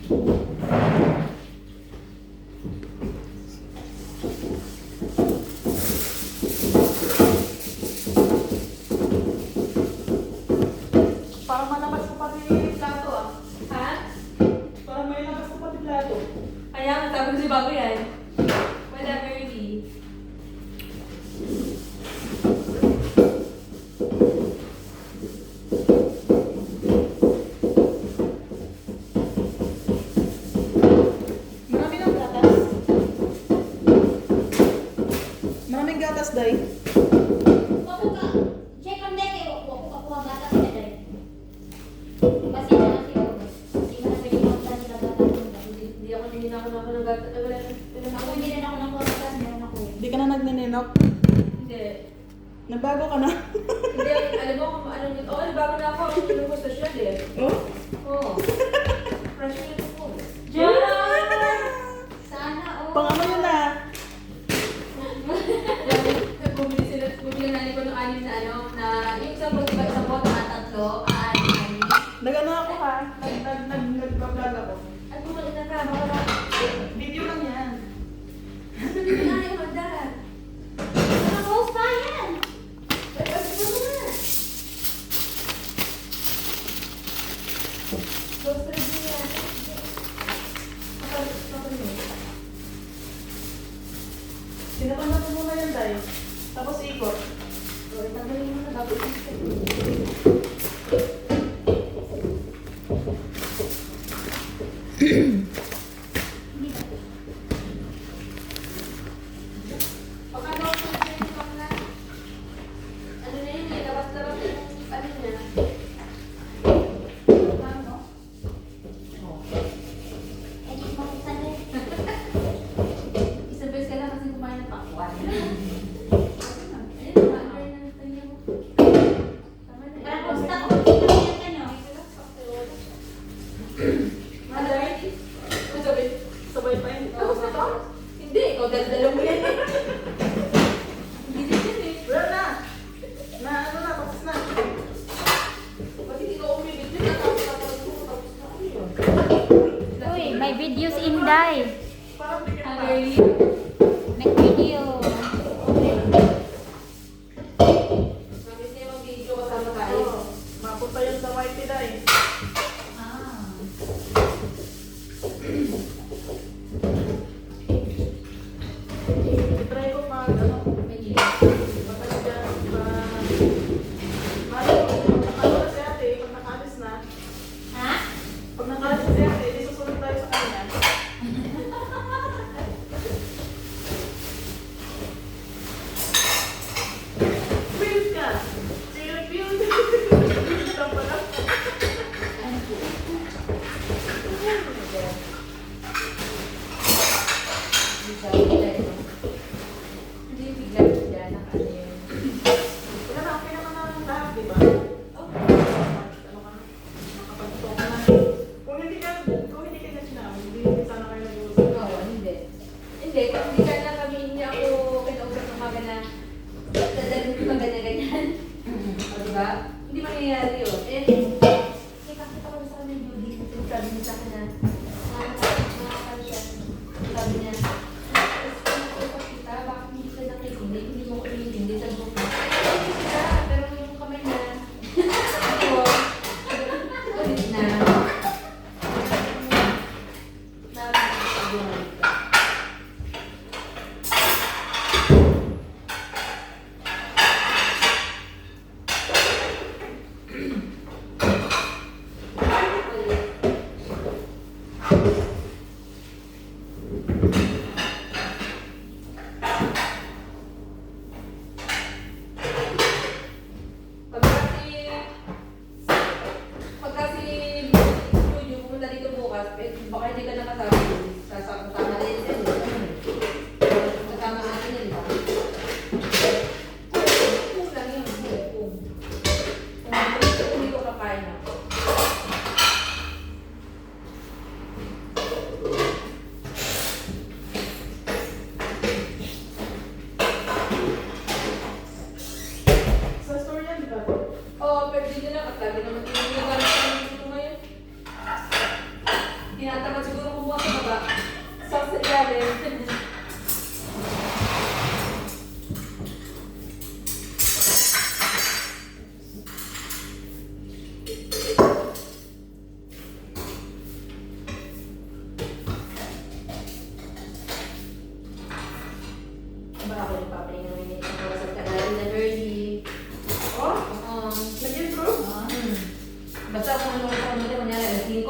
Parang malabas ko pati plato ah. Ha? Parang may labas ko pati plato. Kaya nga, sabi ko si Bago yan. Whatever it is. Marami ng gatas. Maraming gatas, Day. Wako ka. Check on deck eh. Wako ka kuha gatas na dahil. Kasi na lang siya. Hindi mo na pwede magdala sila gatas. Hindi ako nininako na ako ng gata. Ako hindi rin ako nakuha gatas. Meron ako eh. Hindi ka na nagnininok. Hindi. Nagbago ka na. Hindi, alam mo kung ano yun. Oo, bago na ako. Ang tinong ko social eh. Oh? Oo. Fresh yun ako. Sana oh. Pang ano yun ah? Bumili na ko ng anim na ano, na yung isang bote ba isang bote na tatlo, anim. Nag-ano ako ha? Nag-vlog ako. At bumalik na ka, baka na. Video lang yan. Ano dito na yung magdaan? Naka-post pa yan. Ay, ano na? Close to the yan. Sinapan na muna yan, Day. Tapos ikot. So, itanggalin mo na bago isip. Baka daw kung pwede pa na. Ano na yun eh, labas-labas yung ano niya. Ano? Eh, di mo kita na. Isang beses ka lang kasi kumain ng pakwan. Ayun, kumain na ng tanya mo. Tama na. Para post ako. Yan ka no? Maday? Sabay pa yun. Tapos na to? Hindi, ikaw dala mo yan eh. Hindi din yan eh. Wala na. Ano na, tapos na. Ba't hindi ka umibig din? Tapos na ano yun? Uy, may videos in die. Parang bigyan pa. Hi. Nag-video. Mabis na yung video kasama tayo. Mapunta yan sa white Day. Ah. I-try ko mag, ano, May matalik dyan, Mali ko, pag nakaalis si ate, pag nakaalis na, Ha? pag nakaalis si ate, di susunod tayo sa kanya. Build ka! Sige, build! Build ka pala. Hindi bigla-bigla na kasi yun. Wala na, okay naman na lahat, di ba? Oh. Ano ka na? Nakapag-talk na. Kung hindi ka na sinabi, hindi sana kayo nag-uusap. Oo, hindi. Hindi, kung hindi ka lang kami, hindi ako kinausap ng mga na dadalhin ko pa ganyan-ganyan. O, diba? Hindi mangyayari yun. Eh, kita ko sa kanya yung beauty. Sabi niya sa akin na, nakakal siya. Sabi niya, "Nakakausap kita, bakit hindi ka nakikinig? Hindi mo ko inintindi." Sabi ko, "Hindi kita, pero yung kamay na." Ako, ulit na. Pagka si studio pumunta dito bukas, baka hindi ka nakasabi. Kasama din yan. Kasama natin yan, ba? Kung lang yun, kung. Kung hindi ko kakain ako. Sa store yan, di ba? Oo, pero hindi na. At lagi naman tinagagamit ko dito ngayon. Tinatamad siguro kumuha sa baba. Sauce sa ilalim. Baka ako nagpapahinga ng minute ng oras at tagalin na early. Oh, Oo. nag-improve. Basta kung ano ko kunyari, kunyari, alas 5,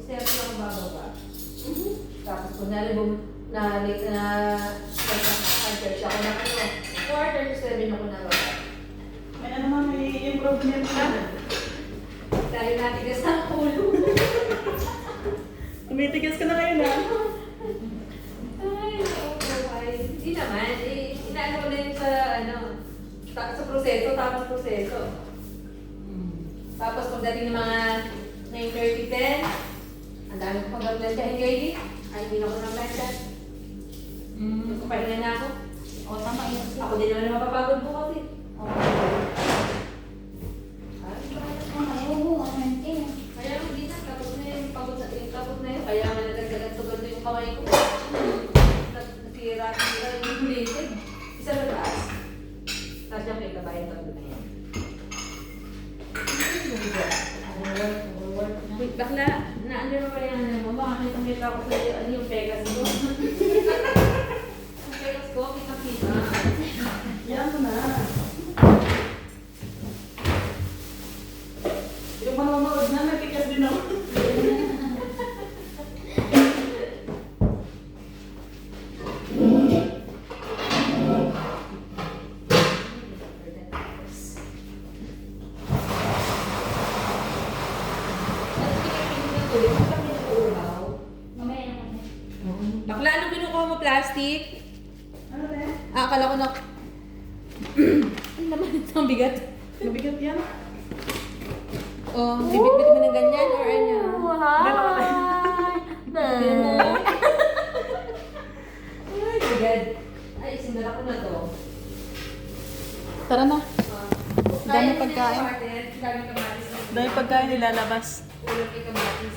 6:30 ako bababa. Tapos kunyari, na late na church ako na ano, 4:37 ako na baba. May ano naman, may improvement na. Dahil natigas ang ulo. Tumitigas ka na ngayon ha. Ay, okay. Hindi naman, inaano ko na yun sa, sa proseso, tamang proseso. Tapos pagdating ng mga 9:30, 10, ang dami ko pag-planchahin early. Ay, hindi na ako ng-plancha. Nagpapahinga na ako. O, tama yun. Ako din naman mapapagod bukas eh. Ay, Ayaw mo, ano yun, eh. kaya hindi na, tapos na yung pagod na yung tapos na yun. Kaya nga nagdagdagan tugon yung kamay ko. Nasira yung related. Isa na taas. Tapos yung may kabayan pagod na yan. Wait, bakla, naano mo ba yung ano mo? Baka may tumita ako sa yung pegas ko. Yung pegas ko, kita-kita. Yan mo na. Yung manonood na, nagtigas din ako. Mamaya na kami. Bakla, ano kinukuha mo? Plastic? Ano na yan? Akala ko na... Ano naman ito? Ang bigat. Mabigat yan. Oh, bibit-bit mo ng ganyan or ano? Dalawa Ay, bigat. Ay, sinala ko na to. Tara na. Dami Kaya pagkain. Dami kamatis. Dahil pagkain nilalabas. Ulang kay kamatis.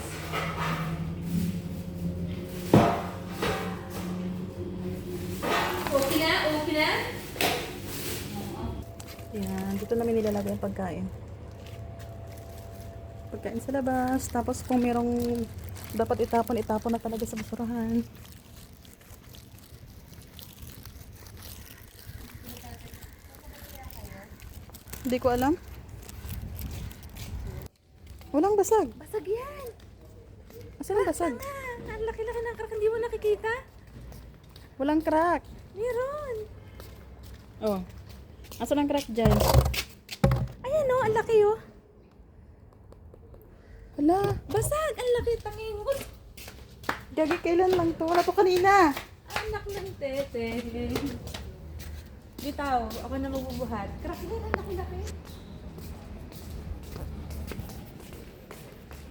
Okay na? Okay na? Yan, dito namin nilalagay ang pagkain. Pagkain sa labas. Tapos kung merong dapat itapon, itapon na talaga sa basurahan. Hindi ko alam. Walang basag. Basag yan. Asan ang basag? Ang laki-laki ng crack. Hindi mo nakikita? Walang crack. Meron. Oh. Asan ang crack dyan? Ayan o, ang laki o. Wala. Basag, ang laki tangin mo. Gagi, kailan lang to? Wala to kanina. Anak ng tete. Bitaw, ako na magbubuhat. Crack yan, ang laki-laki.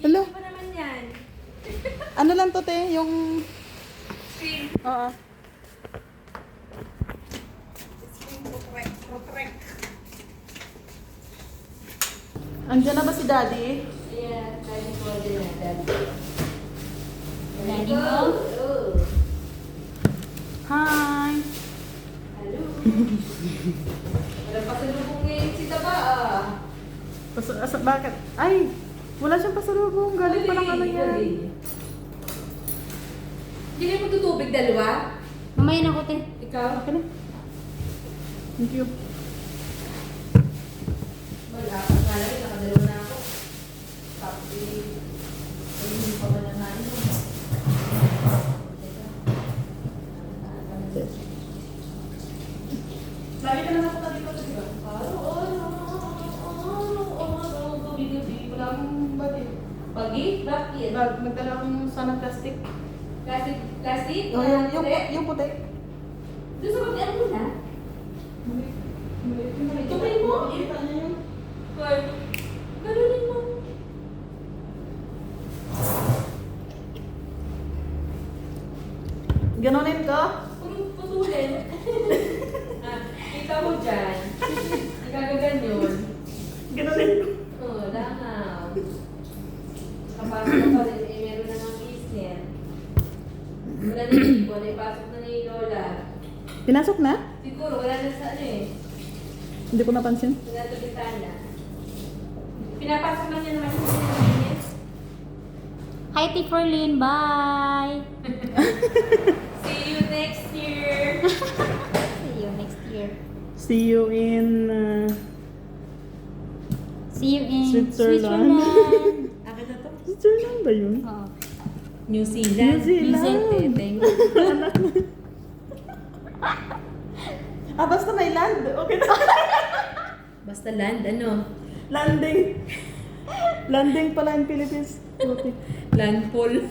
Hello? Hindi pa naman yan. Ano lang to, te? Yung... Screen. Oo. Andiyan na ba si Daddy? Ayan, daddy ko din na, daddy. Daddy mo? Oh. Hi! Hello. Wala pa sa lubong ngayon si Taba ah. Bakit? Ay! Wala siyang pasalubong. Galing pa lang ano yan. Hindi mo tutubig dalawa? Mamaya na ko, te. Ikaw? Okay na. Thank you. Wala. Akala ko nakadalawa na ako. Tapos hindi pa ba naman yun? Lagi ka na napunta dito, di ba? Wala akong bag eh. Pagi? Bakit? Bag, nagdala akong sana plastic. Plastic? Plastic? Oh, yung puti. Doon sa pag-ano mo na? Tumay mo? Kita niya yun. Well, ganunin mo. Ganunin ko? Putulin. Kita mo dyan. Ikagaganyon. Ganunin ko. Oo, langaw. Kapasok ka pa rin, meron na ng ni Ipon, ay pasok na ni Lola. Pinasok na? Siguro, wala na sa ano eh. Hindi ko napansin. Wala sa bitana. Pinapasok lang niya naman yung minutes. Hi, T. Ferlin. Bye! See you next year! See you next year. See you in... See you in Switzerland. Akin na to? Switzerland ba yun? Oo. New Zealand. New Zealand. Teteng. Basta may land. Okay na. Basta land, ano? Landing. Landing pala in Philippines. Okay. Landfall.